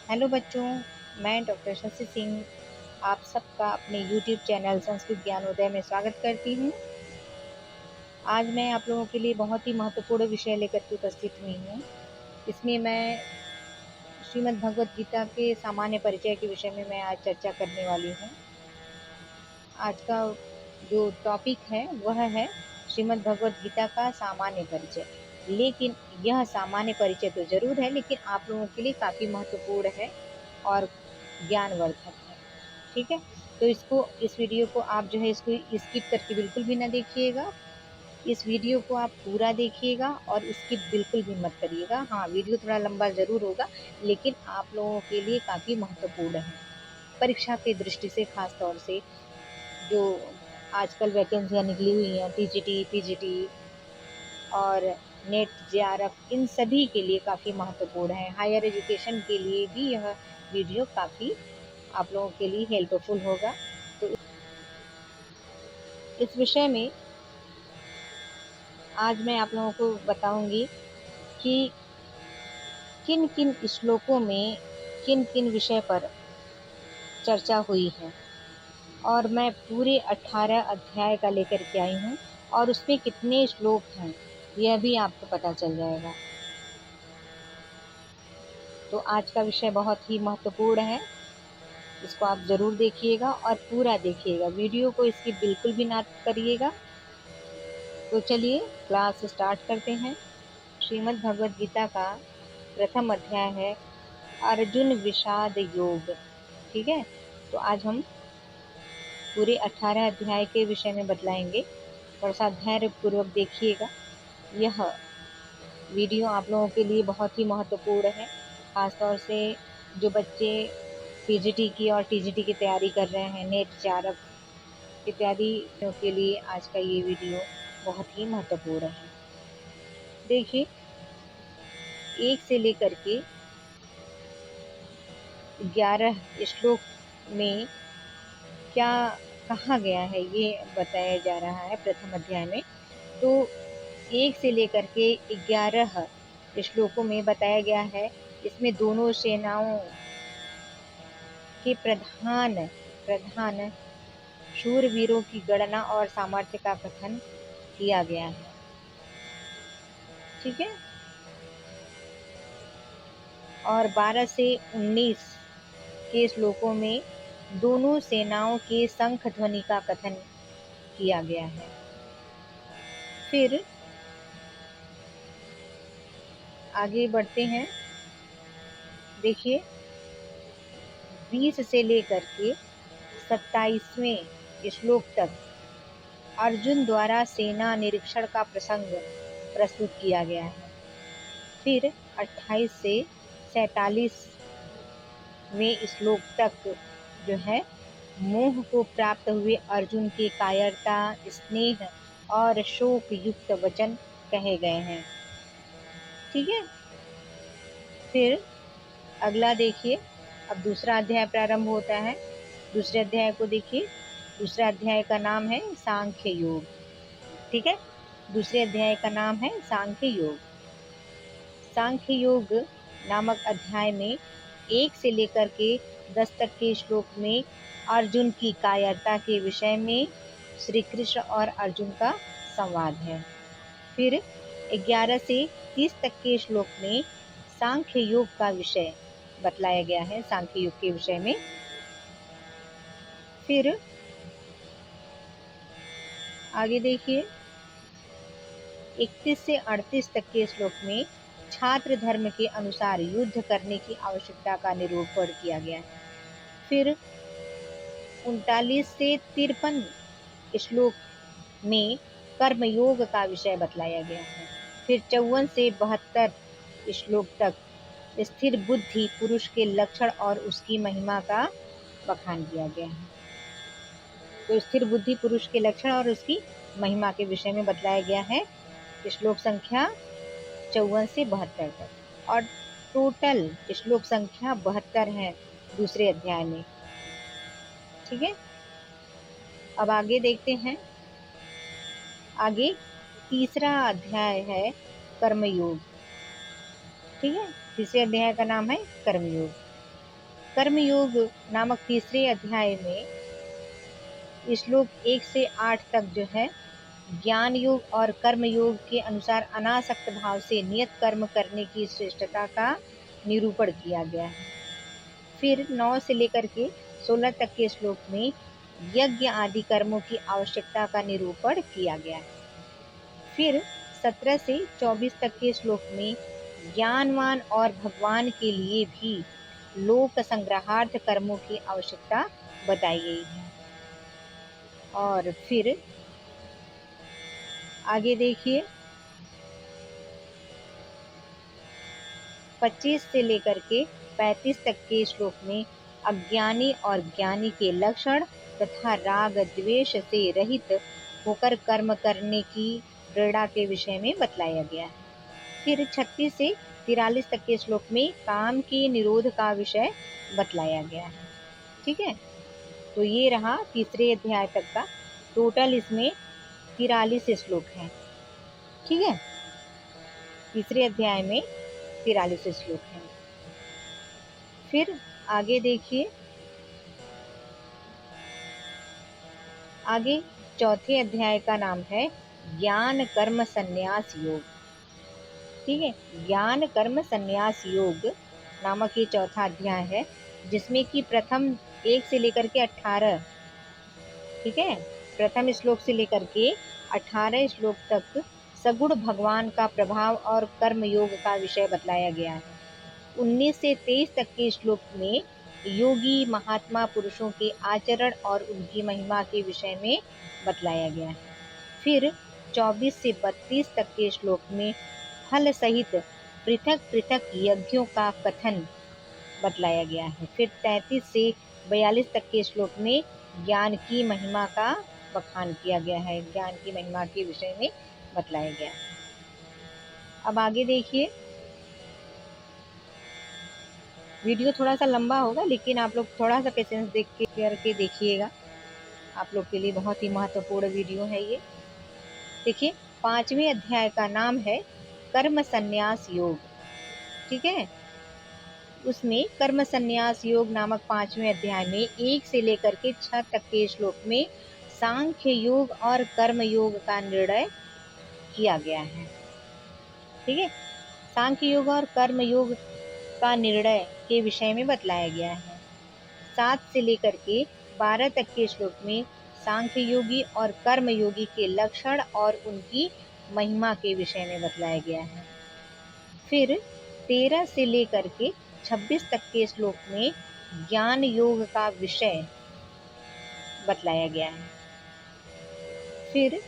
Hello बच्चों, मैं doctor Shashi Singh आप सबका अपने यूट्यूब चैनल संस्कृत ज्ञानोदय में स्वागत करती हूँ। आज मैं आप लोगों के लिए बहुत ही महत्वपूर्ण विषय लेकर के उपस्थित हुई हूँ। इसमें मैं श्रीमद् भगवत गीता के सामान्य परिचय के विषय में मैं आज चर्चा करने वाली हूँ। आज का जो टॉपिक है वह है श्रीमद् भगवत गीता का सामान्य परिचय। लेकिन यह सामान्य परिचय तो ज़रूर है, लेकिन आप लोगों के लिए काफ़ी महत्वपूर्ण है और ज्ञानवर्धक है। ठीक है, तो इस वीडियो को आप जो है इसको स्किप करके बिल्कुल भी ना देखिएगा। इस वीडियो को आप पूरा देखिएगा और स्किप बिल्कुल भी मत करिएगा। हाँ, वीडियो थोड़ा लंबा ज़रूर होगा, लेकिन आप लोगों के लिए काफ़ी महत्वपूर्ण है परीक्षा की दृष्टि से। खास तौर से जो आजकल वैकेंसियाँ निकली हुई हैं, टीजीटी, पीजीटी और नेट, जेआरएफ, इन सभी के लिए काफ़ी महत्वपूर्ण है। हायर एजुकेशन के लिए भी यह वीडियो काफ़ी आप लोगों के लिए हेल्पफुल होगा। तो इस विषय में आज मैं आप लोगों को बताऊंगी कि किन किन श्लोकों में किन किन विषय पर चर्चा हुई है, और मैं पूरे 18 अध्याय का लेकर के आई हूँ और उसमें कितने श्लोक हैं यह भी आपको पता चल जाएगा। तो आज का विषय बहुत ही महत्वपूर्ण है, इसको आप ज़रूर देखिएगा और पूरा देखिएगा, वीडियो को इसकी बिल्कुल भी ना करिएगा। तो चलिए क्लास स्टार्ट करते हैं। श्रीमद् भगवद गीता का प्रथम अध्याय है अर्जुन विषाद योग। ठीक है, तो आज हम पूरे 18 अध्याय के विषय में बतलाएंगे। थोड़ा सा धैर्य पूर्वक देखिएगा, यह वीडियो आप लोगों के लिए बहुत ही महत्वपूर्ण है। खासतौर से जो बच्चे पीजीटी की और टीजीटी की तैयारी कर रहे हैं, नेट, जेआरएफ इत्यादि के लिए आज का ये वीडियो बहुत ही महत्वपूर्ण है। देखिए, 1 से लेकर के 11 श्लोक में क्या कहा गया है ये बताया जा रहा है प्रथम अध्याय में। तो 1 से लेकर के 11 श्लोकों में बताया गया है, इसमें दोनों सेनाओं के प्रधान शूरवीरों की गणना और सामर्थ्य का कथन किया गया है। ठीक है, और 12 से 19 के श्लोकों में दोनों सेनाओं के शंख ध्वनि का कथन किया गया है। फिर आगे बढ़ते हैं। देखिए, 20 से लेकर के 27वें श्लोक तक अर्जुन द्वारा सेना निरीक्षण का प्रसंग प्रस्तुत किया गया है। फिर 28 से 47वें श्लोक तक जो है मोह को प्राप्त हुए अर्जुन के कायरता, स्नेह और शोक युक्त वचन कहे गए हैं। ठीक है, फिर अगला देखिए, अब दूसरा अध्याय प्रारंभ होता है। दूसरे अध्याय को देखिए, दूसरा अध्याय का नाम है सांख्य योग। ठीक है, दूसरे अध्याय का नाम है सांख्य योग। सांख्य योग नामक अध्याय में 1 से लेकर के 10 तक के श्लोक में अर्जुन की कायरता के विषय में श्री कृष्ण और अर्जुन का संवाद है। फिर 11 से 30 तक के श्लोक में सांख्य योग का विषय बतलाया गया है, सांख्य योग के विषय में। फिर आगे देखिए, 31 से 38 तक के श्लोक में छात्र धर्म के अनुसार युद्ध करने की आवश्यकता का निरूपण किया गया है। फिर 39 से 53 श्लोक में कर्मयोग का विषय बतलाया गया है। फिर 54 से 72 श्लोक तक स्थिर बुद्धि पुरुष के लक्षण और उसकी महिमा का बखान किया गया है। तो स्थिर बुद्धि पुरुष के लक्षण और उसकी महिमा के विषय में बतलाया गया है श्लोक संख्या 54 से 72 तक, और टोटल श्लोक संख्या 72 है दूसरे अध्याय में। ठीक है, अब आगे देखते हैं। आगे तीसरा अध्याय है कर्मयोग। ठीक है, तीसरे अध्याय का नाम है कर्मयोग। कर्मयोग नामक तीसरे अध्याय में श्लोक 1 से 8 तक जो है ज्ञान योग और कर्म योग के अनुसार अनासक्त भाव से नियत कर्म करने की श्रेष्ठता का निरूपण किया गया है। फिर 9 से लेकर के 16 तक के श्लोक में यज्ञ आदि कर्मों की आवश्यकता का निरूपण किया गया है। फिर 17 से 24 तक के श्लोक में ज्ञानवान और भगवान के लिए भी लोक संग्रहार्थ कर्मों की आवश्यकता बताई गई है। और फिर आगे देखिए 25 से लेकर के 35 तक के श्लोक में अज्ञानी और ज्ञानी के लक्षण तथा राग द्वेष से रहित होकर कर्म करने की प्रेरणा के विषय में बतलाया गया है। फिर 36 से 43 तक के श्लोक में काम के निरोध का विषय बतलाया गया है। ठीक है, तो ये रहा तीसरे अध्याय तक का। टोटल इसमें 43 श्लोक हैं। ठीक है, तीसरे अध्याय में 43 श्लोक हैं। फिर आगे देखिए, आगे चौथे अध्याय का नाम है ज्ञान कर्म संन्यास योग। ठीक है, ज्ञान कर्म संन्यास योग नामक ये चौथा अध्याय है, जिसमें कि प्रथम 1 से लेकर के 18, ठीक है, प्रथम श्लोक से लेकर के 18 श्लोक तक सगुण भगवान का प्रभाव और कर्म योग का विषय बतलाया गया है। 19 से 23 तक के श्लोक में योगी महात्मा पुरुषों के आचरण और उनकी महिमा के विषय में बतलाया गया है। फिर 24 से 32 तक के श्लोक में फल सहित पृथक पृथक यज्ञों का कथन बतलाया गया है। फिर 33 से 42 तक के श्लोक में ज्ञान की महिमा का बखान किया गया है, ज्ञान की महिमा के विषय में बतलाया गया है। अब आगे देखिए, वीडियो थोड़ा सा लंबा होगा, लेकिन आप लोग थोड़ा सा पेशेंस देख के करके देखिएगा, आप लोग के लिए बहुत ही महत्वपूर्ण वीडियो है ये। देखिए, 5वें अध्याय का नाम है कर्म संन्यास योग। ठीक है, उसमें कर्म संन्यास योग नामक 5वें अध्याय में 1 से लेकर के 6 तक के श्लोक में सांख्य योग और कर्म योग का निर्णय किया गया है। ठीक है, सांख्य योग और कर्म योग का निर्णय के विषय में बतलाया गया है। 7 से लेकर के 12 तक के श्लोक में सांख्य योगी और कर्म योगी के लक्षण और उनकी महिमा के विषय में बतलाया गया है। फिर 13 से लेकर के 26 तक के श्लोक में ज्ञान योग का विषय बतलाया गया है। फिर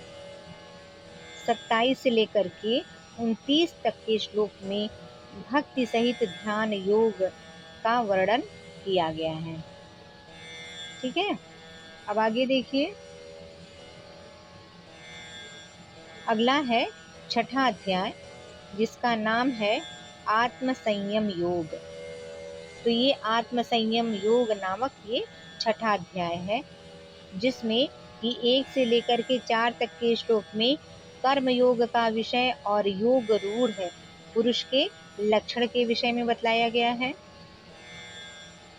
27 से लेकर के 29 तक के श्लोक में भक्ति सहित ध्यान योग का वर्णन किया गया है। ठीक है, अब आगे देखिए, अगला है 6ठा अध्याय, जिसका नाम है आत्म संयम योग। तो ये आत्म संयम योग नामक ये 6ठा अध्याय है, जिसमें कि 1 से लेकर के 4 तक के श्लोक में कर्म योग का विषय और योग रूढ़ है पुरुष के लक्षण के विषय में बतलाया गया है।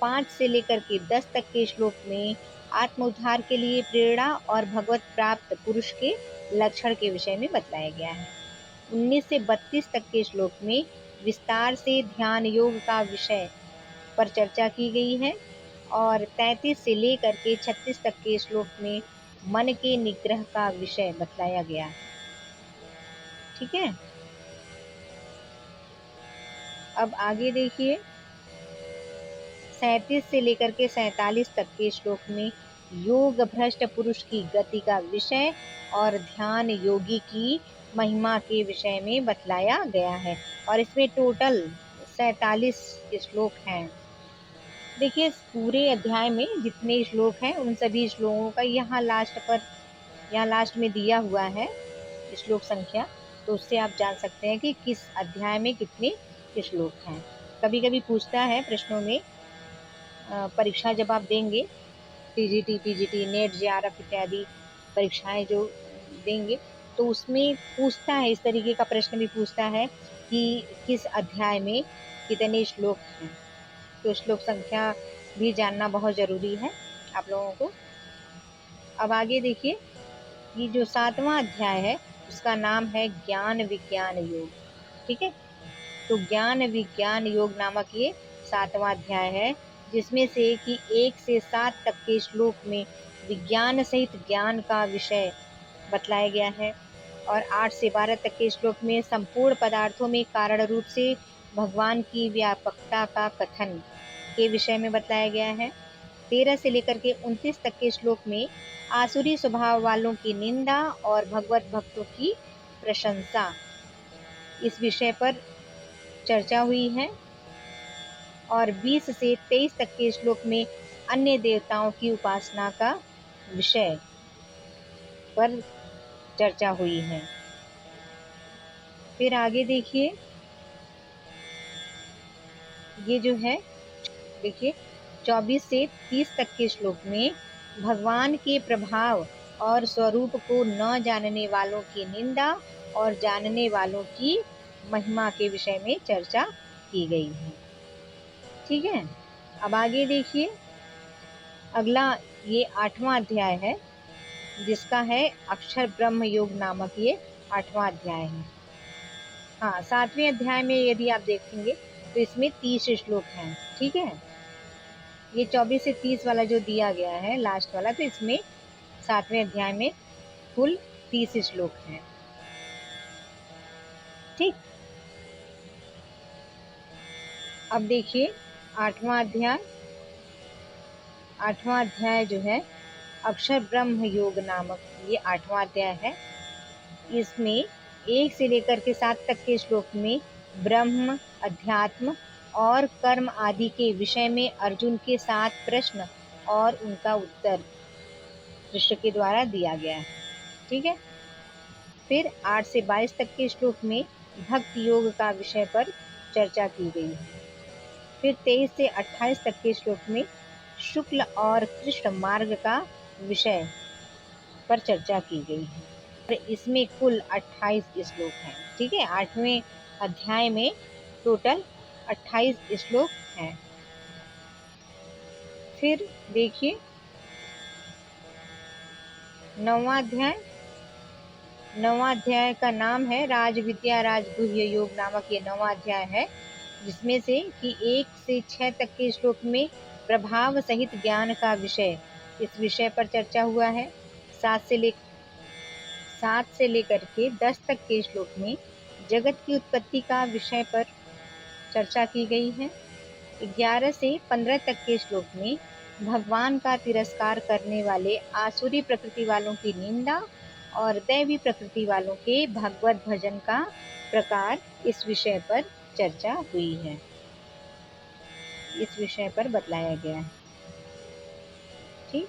5 से लेकर के 10 तक के श्लोक में आत्म उद्धार के लिए प्रेरणा और भगवत प्राप्त पुरुष के लक्षण के विषय में बतलाया गया है। 19 से 32 तक के श्लोक में विस्तार से ध्यान योग का विषय पर चर्चा की गई है। और 33 से लेकर के 36 तक के श्लोक में मन के निग्रह का विषय बतलाया गया है। ठीक है, अब आगे देखिए, 37 से लेकर के 47 तक के श्लोक में योग भ्रष्ट पुरुष की गति का विषय और ध्यान योगी की महिमा के विषय में बतलाया गया है। और इसमें टोटल 47 श्लोक हैं। देखिए, पूरे अध्याय में जितने श्लोक हैं उन सभी श्लोकों का यहाँ लास्ट में दिया हुआ है श्लोक संख्या, तो उससे आप जान सकते हैं कि किस अध्याय में कितने श्लोक हैं। कभी कभी पूछता है प्रश्नों में, परीक्षा जब आप देंगे, टीजीटी, पीजीटी, नेट, जेआरएफ इत्यादि परीक्षाएं जो देंगे, तो उसमें पूछता है, इस तरीके का प्रश्न भी पूछता है कि किस अध्याय में कितने श्लोक हैं। तो श्लोक संख्या भी जानना बहुत ज़रूरी है आप लोगों को। अब आगे देखिए, ये जो 7वां अध्याय है उसका नाम है ज्ञान विज्ञान योग। ठीक है, तो ज्ञान विज्ञान योग नामक ये 7वां अध्याय है, जिसमें से कि 1 से 7 तक के श्लोक में विज्ञान सहित ज्ञान का विषय बतलाया गया है और 8 से 12 तक के श्लोक में संपूर्ण पदार्थों में कारण रूप से भगवान की व्यापकता का कथन के विषय में बतलाया गया है। 13 से लेकर के 29 तक के श्लोक में आसुरी स्वभाव वालों की निंदा और भगवत भक्तों की प्रशंसा, इस विषय पर चर्चा हुई है। और 20 से 23 तक के श्लोक में अन्य देवताओं की उपासना का विषय पर चर्चा हुई है। फिर आगे देखिए, ये जो है देखिए 24 से 30 तक के श्लोक में भगवान के प्रभाव और स्वरूप को न जानने वालों की निंदा और जानने वालों की महिमा के विषय में चर्चा की गई है। ठीक है, अब आगे देखिए, अगला ये 8वां अध्याय है, जिसका है अक्षर ब्रह्म योग नामक ये 8वां अध्याय है। हाँ, 7वें अध्याय में यदि आप देखेंगे तो इसमें 30 श्लोक हैं। ठीक है, ये 24 से 30 वाला जो दिया गया है लास्ट वाला, तो इसमें 7वें अध्याय में कुल 30 श्लोक हैं। ठीक, अब देखिए 8वां अध्याय। 8वां अध्याय जो है अक्षर ब्रह्म योग नामक ये 8वां अध्याय है। इसमें 1 से लेकर के 7 तक के श्लोक में ब्रह्म, अध्यात्म और कर्म आदि के विषय में अर्जुन के 7 प्रश्न और उनका उत्तर कृष्ण के द्वारा दिया गया है। ठीक है, फिर 8 से 22 तक के श्लोक में भक्ति योग का विषय पर चर्चा की गई है। फिर 23 से 28 तक के श्लोक में शुक्ल और कृष्ण मार्ग का विषय पर चर्चा की गई है। इसमें कुल 28 श्लोक हैं। ठीक है, 8वें अध्याय में टोटल 28 श्लोक हैं। फिर देखिए 9वां अध्याय। 9वां अध्याय का नाम है राज विद्या राजगुह्य योग नामक ये 9वां अध्याय है, जिसमें से कि 1 से 6 तक के श्लोक में प्रभाव सहित ज्ञान का विषय, इस विषय पर चर्चा हुआ है। 7 से लेकर के 10 तक के श्लोक में जगत की उत्पत्ति का विषय पर चर्चा की गई है। 11 से 15 तक के श्लोक में भगवान का तिरस्कार करने वाले आसुरी प्रकृति वालों की निंदा और दैवी प्रकृति वालों के भगवत भजन का प्रकार, इस विषय पर चर्चा हुई है, इस विषय पर बतलाया गया है। ठीक,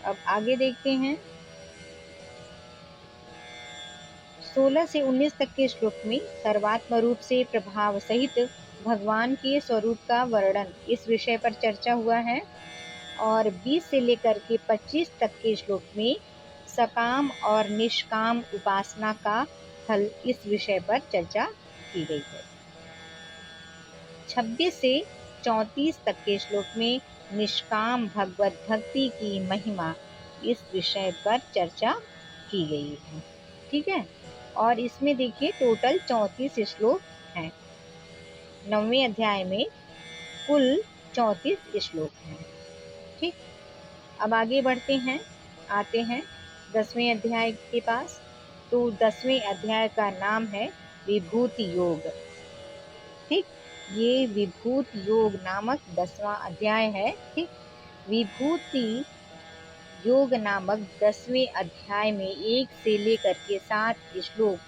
अब आगे देखते हैं 16 से 19 तक के श्लोक में सर्वात्म रूप से प्रभाव सहित भगवान के स्वरूप का वर्णन, इस विषय पर चर्चा हुआ है। और 20 से लेकर के 25 तक के श्लोक में सकाम और निष्काम उपासना का फल, इस विषय पर चर्चा की गई है। 26 से 34 तक के श्लोक में निष्काम भगवत भक्ति की महिमा, इस विषय पर चर्चा की गई है। ठीक है, और इसमें देखिए टोटल 34 श्लोक हैं। 9वें अध्याय में कुल 34 श्लोक हैं। ठीक, अब आगे बढ़ते हैं, आते हैं 10वें अध्याय के पास। तो 10वें अध्याय का नाम है विभूति योग। ठीक, ये विभूति योग नामक 10वां अध्याय है। ठीक, विभूति योग नामक 10वें अध्याय में 1 से लेकर के 7 श्लोक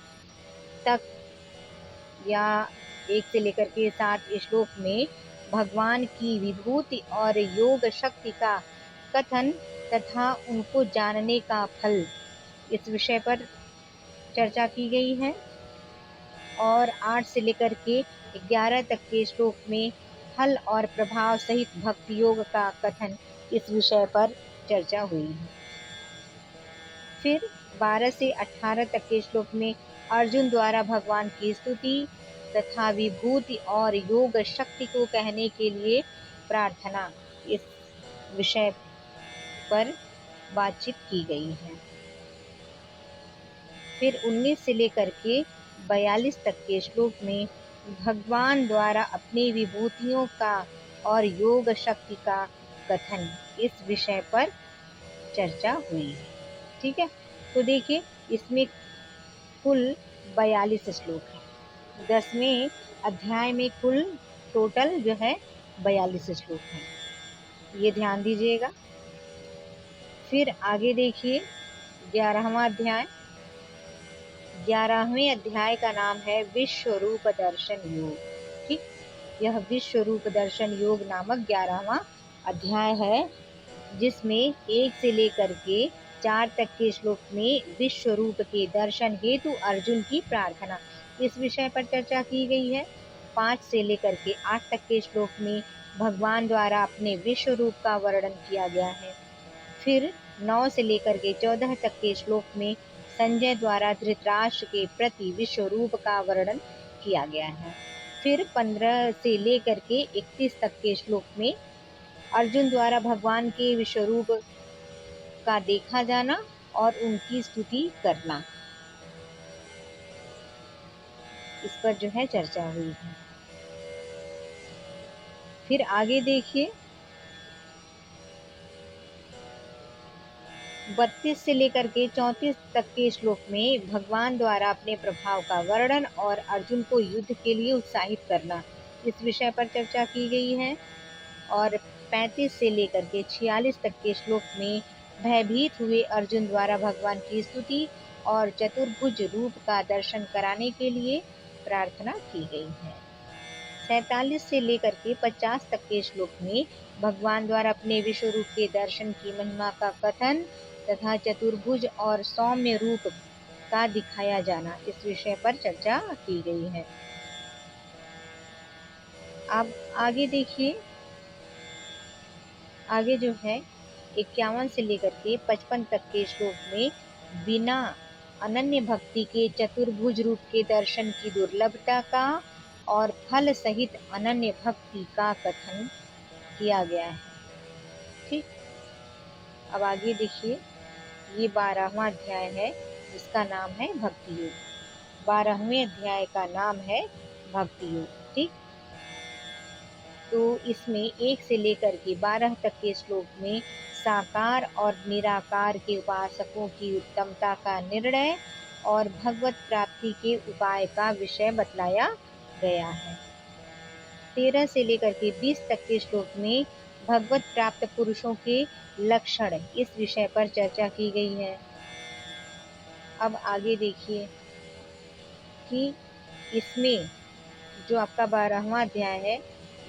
तक, या 1 से लेकर के 7 श्लोक में भगवान की विभूति और योग शक्ति का कथन तथा उनको जानने का फल, इस विषय पर चर्चा की गई है। और 8 से लेकर के 11 तक के श्लोक में फल और प्रभाव सहित भक्ति योग का कथन, इस विषय पर चर्चा हुई है। फिर 12 से 18 तक के श्लोक में अर्जुन द्वारा भगवान की स्तुति तथा विभूति और योग शक्ति को कहने के लिए प्रार्थना इस विषय पर बातचीत की गई है। फिर 19 से लेकर के 42 तक के श्लोक में भगवान द्वारा अपनी विभूतियों का और योग शक्ति का कथन इस विषय पर चर्चा हुई है। ठीक है, तो देखिए इसमें कुल 42 श्लोक है। 10वें अध्याय में कुल टोटल जो है 42 श्लोक हैं, ये ध्यान दीजिएगा। फिर आगे देखिए 11वां अध्याय। 11वें अध्याय का नाम है विश्व रूप दर्शन योग। ठीक, यह विश्व रूप दर्शन योग नामक 11वां अध्याय है, जिसमें 1 से लेकर के 4 तक के श्लोक में विश्व रूप के दर्शन हेतु अर्जुन की प्रार्थना इस विषय पर चर्चा की गई है। 5 से लेकर के 8 तक के श्लोक में भगवान द्वारा अपने विश्व रूप का वर्णन किया गया है। फिर 9 से लेकर के 14 तक के श्लोक में संजय द्वारा धृतराष्ट्र के प्रति विश्व रूप का वर्णन किया गया है। फिर 15 से लेकर के 31 तक के श्लोक में अर्जुन द्वारा भगवान के विश्वरूप का देखा जाना और उनकी स्तुति करना, इस पर जो है चर्चा हुई है। फिर आगे देखिए 32 से लेकर के 34 तक के श्लोक में भगवान द्वारा अपने प्रभाव का वर्णन और अर्जुन को युद्ध के लिए उत्साहित करना इस विषय पर चर्चा की गई है। और 35 से लेकर के 46 तक के श्लोक में भयभीत हुए अर्जुन द्वारा भगवान की स्तुति और चतुर्भुज रूप का दर्शन कराने के लिए प्रार्थना की गई है। 47 से लेकर के 50 तक के श्लोक में भगवान द्वारा अपने विश्व रूप के दर्शन की महिमा का कथन तथा चतुर्भुज और सौम्य रूप का दिखाया जाना इस विषय पर चर्चा की गई है। अब आगे देखिए, आगे जो है 51 से लेकर के 55 तक के श्लोक में बिना अनन्य भक्ति के चतुर्भुज रूप के दर्शन की दुर्लभता का और फल सहित अनन्य भक्ति का कथन किया गया है। ठीक, अब आगे देखिए ये 12वां अध्याय है, जिसका नाम है भक्ति योग। 12वें अध्याय का नाम है भक्ति योग। ठीक, तो इसमें 1 से लेकर के 12 तक के श्लोक में साकार और निराकार के उपासकों की उत्तमता का निर्णय और भगवत प्राप्ति के उपाय का विषय बतलाया गया है। 13 से लेकर के 20 तक के श्लोक में भगवत प्राप्त पुरुषों के लक्षण इस विषय पर चर्चा की गई है। अब आगे देखिए कि इसमें जो आपका 12वां अध्याय है,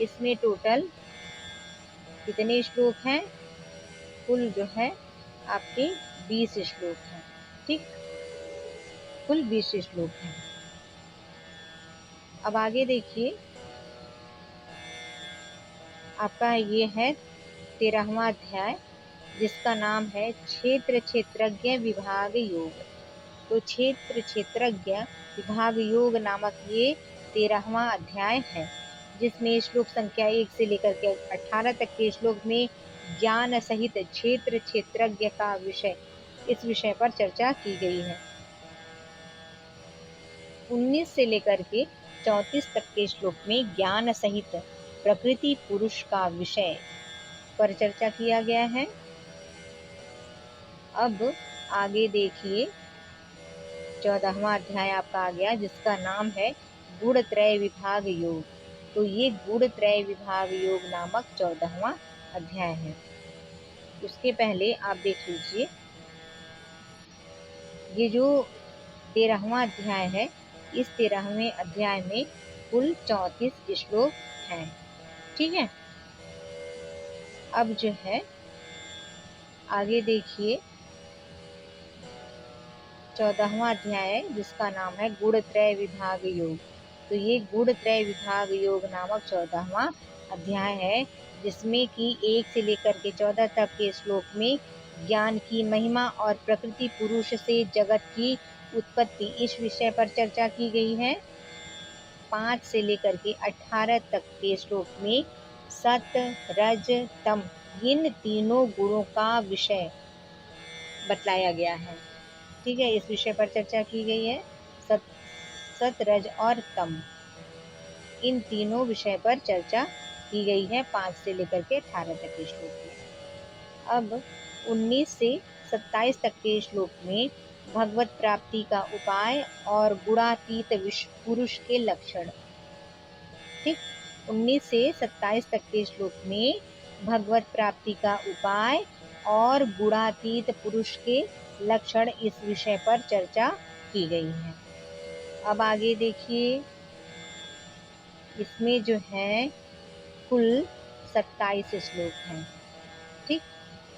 इसमें टोटल कितने श्लोक हैं? कुल जो है आपके 20 श्लोक हैं। ठीक, कुल 20 श्लोक हैं। अब आगे देखिए आपका ये है 13वां अध्याय, जिसका नाम है क्षेत्र क्षेत्रज्ञ विभाग योग। तो क्षेत्र क्षेत्रज्ञ विभाग योग नामक ये 13वां अध्याय है, जिसमें श्लोक संख्या 1 से लेकर के 18 तक के श्लोक में ज्ञान सहित क्षेत्र क्षेत्रज्ञ का विषय इस विषय पर चर्चा की गई है। 19 से लेकर के 34 तक के श्लोक में ज्ञान सहित प्रकृति पुरुष का विषय पर चर्चा किया गया है। अब आगे देखिए 14वां अध्याय आपका आ गया, जिसका नाम है गुणत्रय विभाग योग। तो ये गुणत्रय विभाग योग नामक 14वां अध्याय है। उसके पहले आप देख लीजिए ये जो 13वां अध्याय है, इस 13वें अध्याय में कुल 34 श्लोक हैं। ठीक है, अब जो है आगे देखिए 14वां अध्याय है, जिसका नाम है गुणत्रय विभाग योग। तो ये गुणत्रय विभाग योग नामक 14वां अध्याय है, जिसमें कि 1 से लेकर के 14 तक के श्लोक में ज्ञान की महिमा और प्रकृति पुरुष से जगत की उत्पत्ति इस विषय पर चर्चा की गई है। 5 से लेकर के 18 तक के श्लोक में सत, रज, तम, इन तीनों गुणों का विषय बतलाया गया है। ठीक है, इस विषय पर चर्चा की गई है। सत, सत, रज और तम, इन तीनों विषय पर चर्चा की गई है 5 से लेकर के 18 तक के श्लोक में। अब 19 से 27 तक के श्लोक में भगवत प्राप्ति का उपाय और गुणातीत पुरुष के लक्षण। ठीक, 19 से 27 तक के श्लोक में भगवत प्राप्ति का उपाय और गुणातीत पुरुष के लक्षण, इस विषय पर चर्चा की गई है। अब आगे देखिए, इसमें जो है कुल 27 श्लोक हैं। ठीक,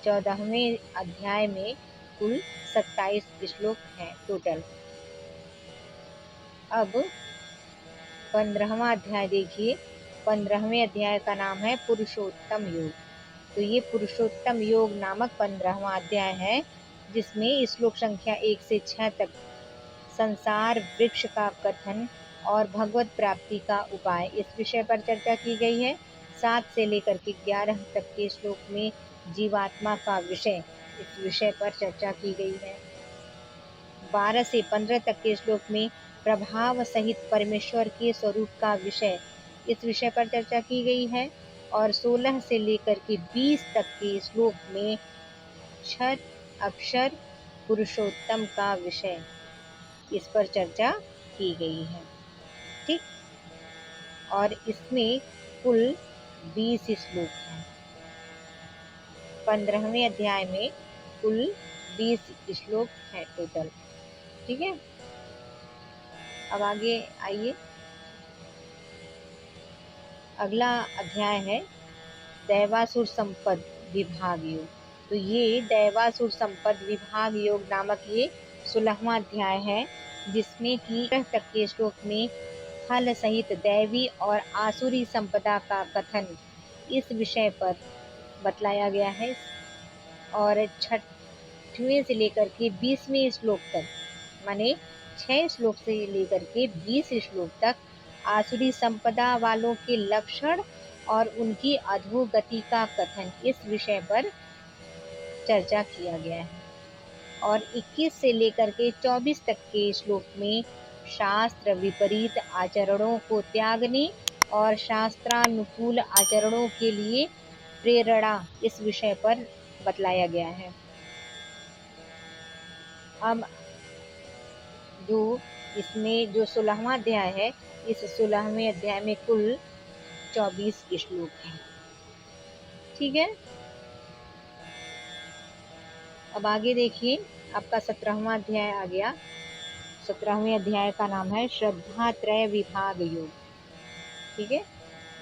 14वें अध्याय में कुल 27 श्लोक हैं टोटल। अब 15वां अध्याय देखिए। 15वें अध्याय का नाम है पुरुषोत्तम योग। तो ये पुरुषोत्तम योग नामक 15वां अध्याय है, जिसमें श्लोक संख्या 1 से 6 तक संसार वृक्ष का कथन और भगवत प्राप्ति का उपाय, इस विषय पर चर्चा की गई है। 7 से लेकर के 11 तक के श्लोक में जीवात्मा का विषय, इस विषय पर चर्चा की गई है। 12 से 15 तक के श्लोक में प्रभाव सहित परमेश्वर के स्वरूप का विषय, इस विषय पर चर्चा की गई है। और 16 से लेकर के 20 तक के श्लोक में क्षर अक्षर पुरुषोत्तम का विषय, इस पर चर्चा की गई है। ठीक, और इसमें कुल 20 श्लोक हैं। 15वें अध्याय में कुल 20 श्लोक हैं टोटल। ठीक है, अब आगे आइए। अगला अध्याय है दैवासुर संपद विभाग योग। तो ये दैवासुर संपद विभाग योग नामक ये 16वां अध्याय है, जिसमें कि तक के श्लोक में फल सहित दैवी और आसुरी संपदा का कथन, इस विषय पर बतलाया गया है। और 6वें से लेकर के 20वें श्लोक तक, माने 6 श्लोक से लेकर के 20 श्लोक तक आसुरी संपदा वालों के लक्षण और उनकी अधोगति का कथन, इस विषय पर चर्चा किया गया है। और 21 से लेकर के 24 तक के श्लोक में शास्त्र विपरीत आचरणों को त्यागने और शास्त्रानुकूल आचरणों के लिए प्रेरणा, इस विषय पर बतलाया गया है। अब जो इसमें जो 16वां अध्याय है, इस 16वें अध्याय में कुल 24 श्लोक हैं। ठीक है, अब आगे देखिए, आपका 17वां अध्याय आ गया। 17वें अध्याय का नाम है श्रद्धा त्रय विभाग योग। ठीक है,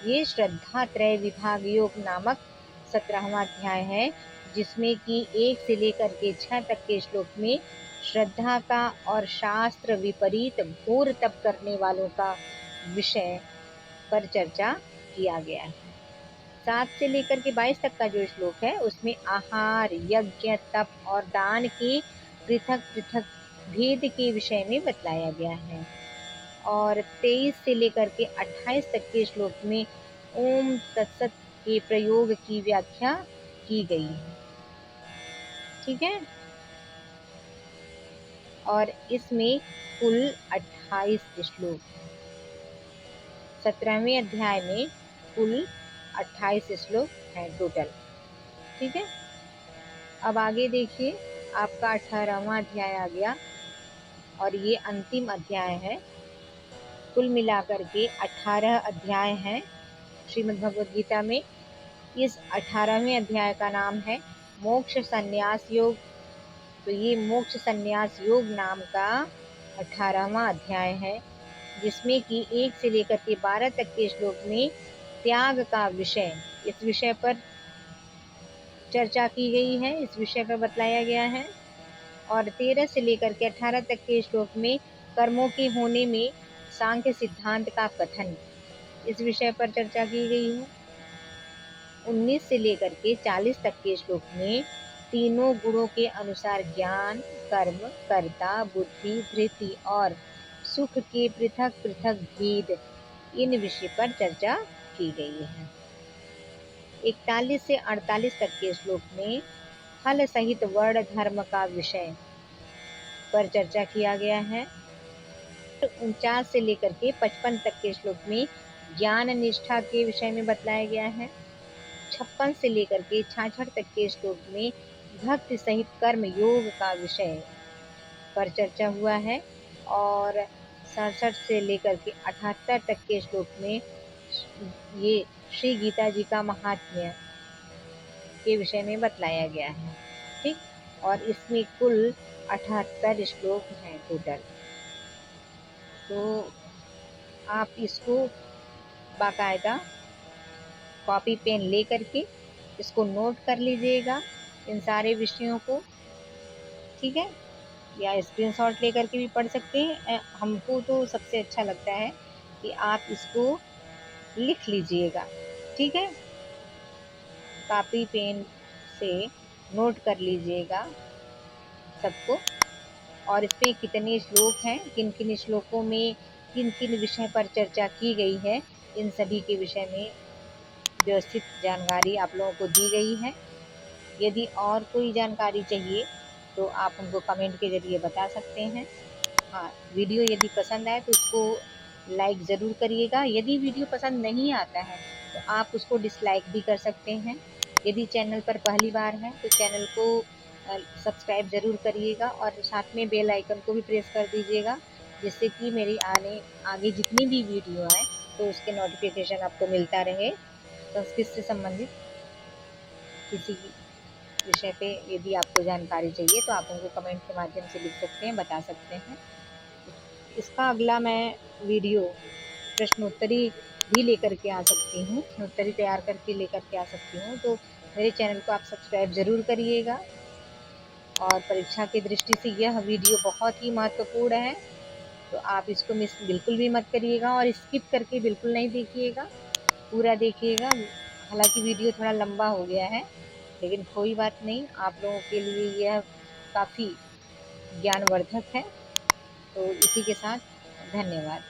ये श्रद्धा त्रय विभाग योग नामक 17वां अध्याय है, जिसमें कि 1 से लेकर के 6 तक के श्लोक में श्रद्धा का और शास्त्र विपरीत घोर तप करने वालों का विषय पर चर्चा किया गया है। 7 से लेकर के 22 तक का जो श्लोक है, उसमें आहार, यज्ञ, तप और दान के पृथक पृथक भेद के विषय में बतलाया गया है। और 23 से लेकर के 28 तक के श्लोक में ओम तत्सत के प्रयोग की व्याख्या की गई है। ठीक है, और इसमें कुल 28 श्लोक हैं। 17वें अध्याय में कुल 28 श्लोक हैं टोटल। ठीक है, अब आगे देखिए, आपका 18वां अध्याय आ गया और ये अंतिम अध्याय है। कुल मिलाकर के 18 अध्याय हैं श्रीमद् भगवद गीता में। इस 18वें अध्याय का नाम है मोक्ष संन्यास योग। तो ये मोक्ष संन्यास योग नाम का 18वां अध्याय है, जिसमें कि 1 से लेकर के 12 तक के श्लोक में त्याग का विषय, इस विषय पर चर्चा की गई है, इस विषय पर बतलाया गया है। और 13 से लेकर के 18 तक के श्लोक में कर्मों के होने में सांख्य सिद्धांत का कथन, इस विषय पर चर्चा की गई है। 19 से लेकर के 40 तक के श्लोक में तीनों गुणों के अनुसार ज्ञान, कर्म, कर्ता, बुद्धि, धृति और सुख के पृथक पृथक भेद, इन विषय पर चर्चा की गई है। 41 से 48 तक के श्लोक में फल सहित वर्ण धर्म का विषय पर चर्चा किया गया है। 49 से लेकर के 55 तक के श्लोक में ज्ञान निष्ठा के विषय में बतलाया गया है। 56 से लेकर के 66 तक के श्लोक में भक्ति सहित कर्म योग का विषय पर चर्चा हुआ है। और 67 से लेकर के 78 तक के श्लोक में ये श्री गीता जी का महात्म्य के विषय में बतलाया गया है। ठीक, और इसमें कुल 78 श्लोक हैं टोटल। तो आप इसको बाकायदा कॉपी पेन ले करके इसको नोट कर लीजिएगा, इन सारे विषयों को। ठीक है, या स्क्रीनशॉट ले करके भी पढ़ सकते हैं। हमको तो सबसे अच्छा लगता है कि आप इसको लिख लीजिएगा। ठीक है, कॉपी पेन से नोट कर लीजिएगा सबको। और इस पे कितने श्लोक हैं, किन किन श्लोकों में किन किन विषय पर चर्चा की गई है, इन सभी के विषय में व्यवस्थित जानकारी आप लोगों को दी गई है। यदि और कोई जानकारी चाहिए तो आप हमको कमेंट के ज़रिए बता सकते हैं। हाँ, वीडियो यदि पसंद आए तो उसको लाइक ज़रूर करिएगा। यदि वीडियो पसंद नहीं आता है तो आप उसको डिसलाइक भी कर सकते हैं। यदि चैनल पर पहली बार है तो चैनल को सब्सक्राइब ज़रूर करिएगा और साथ में बेल आइकन को भी प्रेस कर दीजिएगा, जिससे कि मेरी आगे जितनी भी वीडियो आए तो उसके नोटिफिकेशन आपको मिलता रहे। संस्कृत से संबंधित किसी विषय पे यदि आपको जानकारी चाहिए तो आप हमको कमेंट के माध्यम से लिख सकते हैं, बता सकते हैं। इसका अगला मैं वीडियो प्रश्नोत्तरी भी लेकर के आ सकती हूँ, प्रश्नोत्तरी तैयार करके लेकर के आ सकती हूँ। तो मेरे चैनल को आप सब्सक्राइब ज़रूर करिएगा। और परीक्षा की दृष्टि से यह वीडियो बहुत ही महत्वपूर्ण है, तो आप इसको मिस बिल्कुल भी मत करिएगा और स्किप करके बिल्कुल नहीं देखिएगा, पूरा देखिएगा। हालांकि वीडियो थोड़ा लंबा हो गया है, लेकिन कोई बात नहीं, आप लोगों के लिए यह काफ़ी ज्ञानवर्धक है। तो इसी के साथ धन्यवाद।